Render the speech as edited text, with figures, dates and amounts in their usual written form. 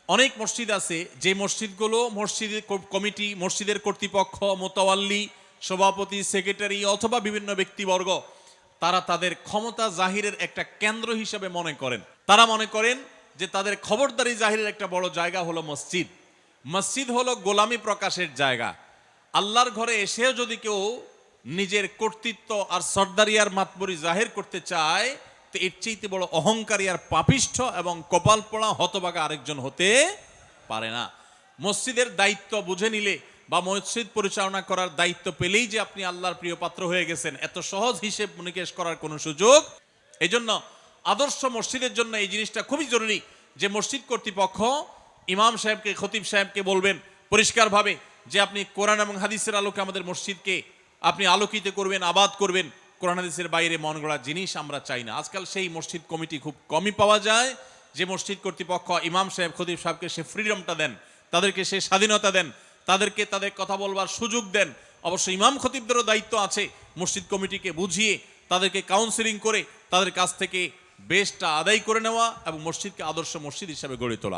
অনেক মসজিদ আছে যে মসজিদগুলো মসজিদের কমিটি, মসজিদের কর্তৃপক্ষ, মোতাওয়াল্লি, সভাপতি, সেক্রেটারি অথবা বিভিন্ন ব্যক্তিবর্গ তারা তাদের ক্ষমতা জাহিরের একটা কেন্দ্র হিসেবে মনে করেন। তারা মনে করেন যে তাদের খবরদারি জাহিরের একটা বড় জায়গা হলো মসজিদ। মসজিদ হলো গোলামি প্রকাশের জায়গা। আল্লাহর ঘরে এসেও যদি কেউ নিজের কর্তৃত্ব আর সর্দারি আর মাতবরি জাহির করতে চায়, তো এর চাইতে বড় অহংকারী আর পাপিষ্ঠ এবং কপাল পোড়া হতভাগা আরেকজন হতে পারে না। মসজিদের দায়িত্ব বুঝে নিলে বা মসজিদ পরিচালনা করার দায়িত্ব পেলেই যে আপনি আল্লাহর প্রিয় পাত্র হয়ে গেছেন, এত সহজ হিসেব নিকেশ করার কোনো সুযোগ। এই জন্য আদর্শ মসজিদের জন্য এই জিনিসটা খুবই জরুরি যে মসজিদ কর্তৃপক্ষ ইমাম সাহেবকে, খতিব সাহেবকে বলবেন পরিষ্কারভাবে যে আপনি কোরআন এবং হাদিসের আলোকে আমাদের মসজিদকে আপনি আলোকিত করবেন, আবাদ করবেন। কোরআন হাদিসের বাইরে মন গড়া জিনিস আমরা চাই না। আজকাল সেই মসজিদ কমিটি খুব কমই পাওয়া যায় যে মসজিদ কর্তৃপক্ষ ইমাম সাহেব, খতিব সাহেবকে সে ফ্রিডমটা দেন, তাদেরকে সে স্বাধীনতা দেন, তাদেরকে তাদের কথা বলবার সুযোগ দেন। অবশ্য ইমাম খতিবদেরও দায়িত্ব আছে মসজিদ কমিটিকে বুঝিয়ে তাদেরকে কাউন্সিলিং করে তাদের কাছ থেকে বেশটা আদায় করে নেওয়া এবং মসজিদকে আদর্শ মসজিদ হিসাবে গড়ে তোলা।